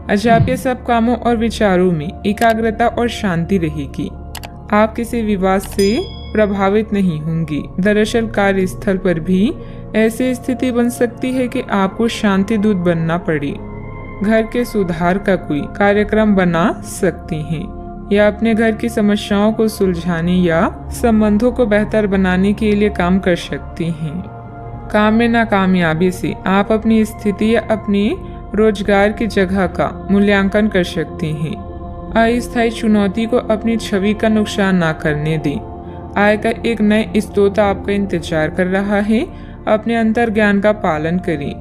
अच्छा, आपके सब कामों और विचारों में एकाग्रता और शांति रहेगी। आप किसी विवाद से प्रभावित नहीं होंगी। दरअसल कार्यस्थल पर भी ऐसी स्थिति बन सकती है कि आपको शांति दूत बनना पड़े। घर के सुधार का कोई कार्यक्रम बना सकती हैं या अपने घर की समस्याओं को सुलझाने या संबंधों को बेहतर बनाने के लिए काम कर सकती हैं। काम में नाकामयाबी से आप अपनी स्थिति या अपनी रोजगार की जगह का मूल्यांकन कर सकते हैं। अस्थायी चुनौती को अपनी छवि का नुकसान ना करने दें। आय का एक नए स्रोत आपका इंतजार कर रहा है। अपने अंतर ज्ञान का पालन करें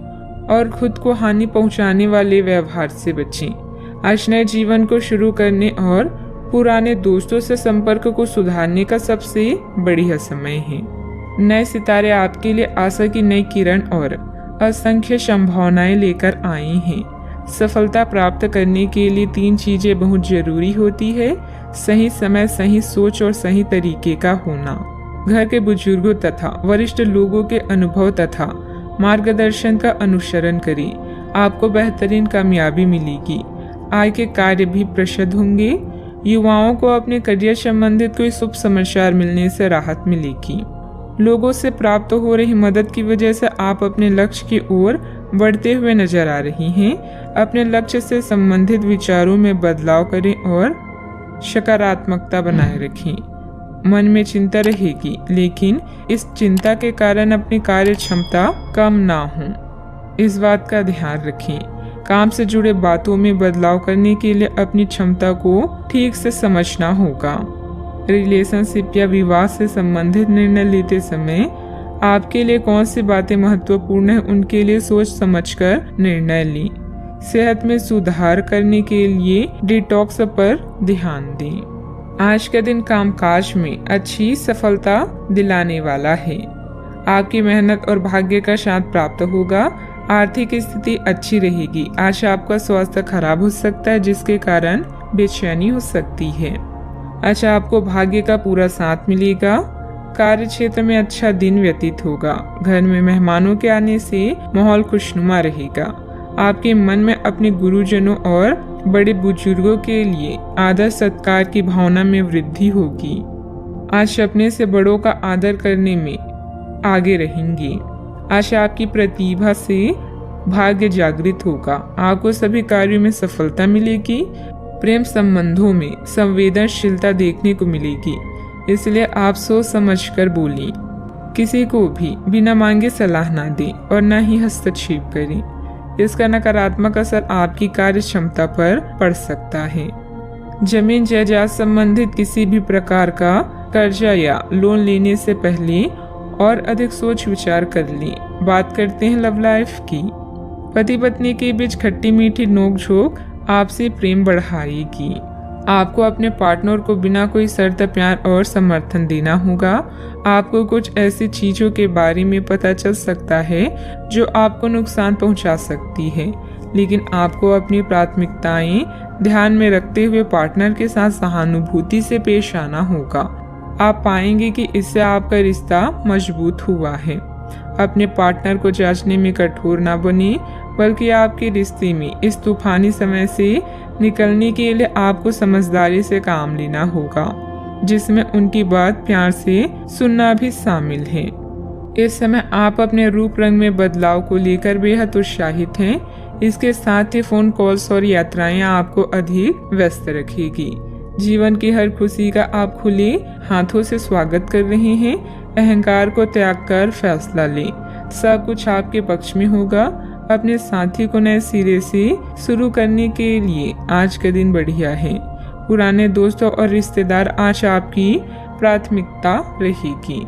और खुद को हानि पहुंचाने वाले व्यवहार से बचें। आज नए जीवन को शुरू करने और पुराने दोस्तों से संपर्क को सुधारने का सबसे बढ़िया समय है। नए सितारे आपके लिए आशा की नई किरण और असंख्य संभावनाएं लेकर आई हैं। सफलता प्राप्त करने के लिए 3 चीजें बहुत जरूरी होती है: सही समय, सही सोच और सही तरीके का होना। घर के बुजुर्गों तथा वरिष्ठ लोगों के अनुभव तथा मार्गदर्शन का अनुसरण करें। आपको बेहतरीन कामयाबी मिलेगी। आय के कार्य भी प्रशस्त होंगे। युवाओं को अपने करियर संबंधित कोई शुभ समाचार मिलने से राहत मिलेगी। लोगों से प्राप्त हो रही मदद की वजह से आप अपने लक्ष्य की ओर बढ़ते हुए नजर आ रही हैं। अपने लक्ष्य से संबंधित विचारों में बदलाव करें और सकारात्मकता बनाए रखें। मन में चिंता रहेगी, लेकिन इस चिंता के कारण अपनी कार्य क्षमता कम ना हो, इस बात का ध्यान रखें। काम से जुड़े बातों में बदलाव करने के लिए अपनी क्षमता को ठीक से समझना होगा। रिलेशनशिप या विवाह से संबंधित निर्णय लेते समय आपके लिए कौन सी बातें महत्वपूर्ण है, उनके लिए सोच समझकर निर्णय लें। सेहत में सुधार करने के लिए डिटॉक्स पर ध्यान दें। आज का दिन कामकाज में अच्छी सफलता दिलाने वाला है। आपकी मेहनत और भाग्य का साथ प्राप्त होगा। आर्थिक स्थिति अच्छी रहेगी। आज आपका स्वास्थ्य खराब हो सकता है, जिसके कारण बेचैनी हो सकती है। अच्छा, आपको भाग्य का पूरा साथ मिलेगा। कार्य क्षेत्र में अच्छा दिन व्यतीत होगा। घर में मेहमानों के आने से माहौल खुशनुमा रहेगा। आपके मन में अपने गुरुजनों और बड़े बुजुर्गों के लिए आदर सत्कार की भावना में वृद्धि होगी। आज अपने से बड़ों का आदर करने में आगे रहेंगे। आज आपकी प्रतिभा से भाग्य जागृत होगा। आपको सभी कार्यों में सफलता मिलेगी। प्रेम संबंधों में संवेदनशीलता देखने को मिलेगी, इसलिए आप सोच समझकर बोलें। किसी को भी बिना मांगे सलाह ना दें और न ही हस्तक्षेप करें। इसका नकारात्मक असर आपकी कार्य क्षमता पर पड़ सकता है। जमीन जायदाद संबंधित किसी भी प्रकार का कर्जा या लोन लेने से पहले और अधिक सोच विचार कर लें। बात करते हैं लव लाइफ की। पति पत्नी के बीच खट्टी मीठी नोकझोंक आपसे प्रेम बढ़ाएगी। आपको अपने पार्टनर को बिना कोई शर्त प्यार और समर्थन देना होगा। आपको कुछ ऐसी चीजों के बारे में पता चल सकता है जो आपको नुकसान पहुंचा सकती है, लेकिन आपको अपनी प्राथमिकताएं ध्यान में रखते हुए पार्टनर के साथ सहानुभूति से पेश आना होगा। आप पाएंगे कि इससे आपका रिश्ता मजबूत हुआ है। अपने पार्टनर को जांचने में कठोर ना बने, बल्कि आपके रिश्ते में इस तूफानी समय से निकलने के लिए आपको समझदारी से काम लेना होगा, जिसमें उनकी बात प्यार से सुनना भी शामिल है। इस समय आप अपने रूप रंग में बदलाव को लेकर बेहद उत्साहित हैं। इसके साथ ही फोन कॉल्स और यात्राएं आपको अधिक व्यस्त रखेगी। जीवन की हर खुशी का आप खुले हाथों से स्वागत कर रहे हैं। अहंकार को त्याग कर फैसला लें। सब कुछ आपके पक्ष में होगा। अपने साथी को नए सिरे से शुरू करने के लिए आज का दिन बढ़िया है। पुराने दोस्तों और रिश्तेदार आज आपकी प्राथमिकता रहेगी।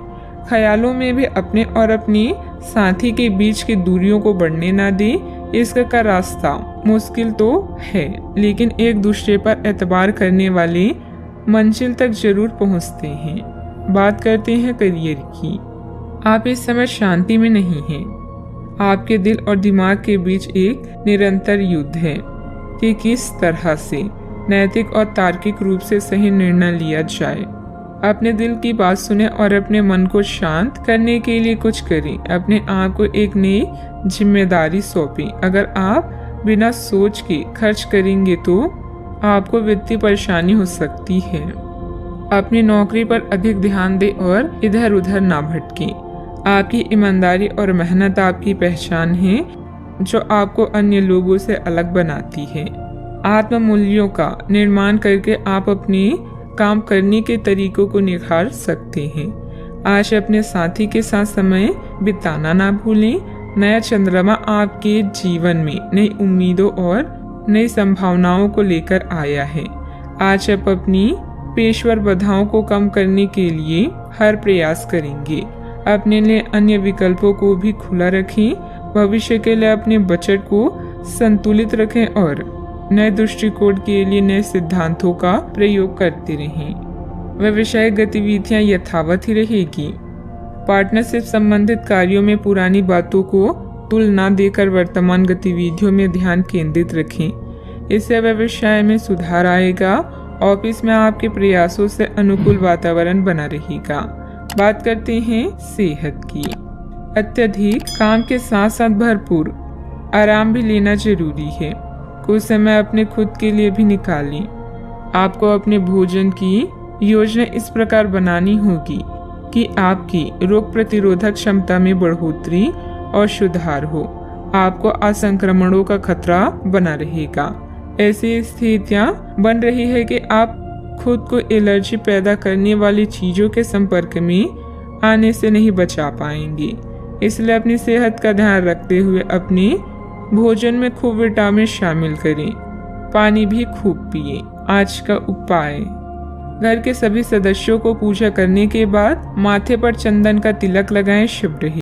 ख्यालों में भी अपने और अपने साथी के बीच की दूरियों को बढ़ने ना दें। इसका रास्ता मुश्किल तो है, लेकिन एक दूसरे पर एतबार करने वाले मंजिल तक जरूर पहुंचते हैं। बात करते हैं करियर की। आप इस समय शांति में नहीं हैं। आपके दिल और दिमाग के बीच एक निरंतर युद्ध है कि किस तरह से नैतिक और तार्किक रूप से सही निर्णय लिया जाए। अपने दिल की बात सुने और अपने मन को शांत करने के लिए कुछ करें। अपने आप को एक नई जिम्मेदारी सौंपें। अगर आप बिना सोच के खर्च करेंगे तो आपको वित्तीय परेशानी हो सकती है। अपनी नौकरी पर अधिक ध्यान दें और इधर उधर ना भटकें। आपकी ईमानदारी और मेहनत आपकी पहचान है, जो आपको अन्य लोगों से अलग बनाती है। आत्म मूल्यों का निर्माण करके आप अपने काम करने के तरीकों को निखार सकते हैं। आज अपने साथी के साथ समय बिताना ना भूलें। नया चंद्रमा आपके जीवन में नई उम्मीदों और नई संभावनाओं को लेकर आया है। आज आप अपनी पेशेवर बाधाओं को कम करने के लिए हर प्रयास करेंगे। अपने लिए अन्य विकल्पों को भी खुला रखें। भविष्य के लिए अपने बजट को संतुलित रखें और नए दृष्टिकोण के लिए नए सिद्धांतों का प्रयोग करते रहें। व्यवसायिक गतिविधियां यथावत ही रहेगी। पार्टनरशिप संबंधित कार्यों में पुरानी बातों को तुलना देकर वर्तमान गतिविधियों में ध्यान केंद्रित रखें। इससे व्यवसाय में सुधार आएगा। ऑफिस में आपके प्रयासों से अनुकूल वातावरण बना रहेगा। बात करते हैं सेहत की। अत्यधिक काम के साथ साथ भरपूर आराम भी लेना जरूरी है। कुछ समय अपने खुद के लिए भी निकालें। आपको अपने भोजन की योजना इस प्रकार बनानी होगी कि आपकी रोग प्रतिरोधक क्षमता में बढ़ोतरी और सुधार हो। आपको असंक्रमणों का खतरा बना रहेगा। ऐसी स्थितियां बन रही है कि आप खुद को एलर्जी पैदा करने वाली चीजों के संपर्क में आने से नहीं बचा पाएंगे। इसलिए अपनी सेहत का ध्यान रखते हुए अपने भोजन में खूब विटामिन शामिल करें। पानी भी खूब पिए। आज का उपाय: घर के सभी सदस्यों को पूजा करने के बाद माथे पर चंदन का तिलक लगाएं। शुभ रहे।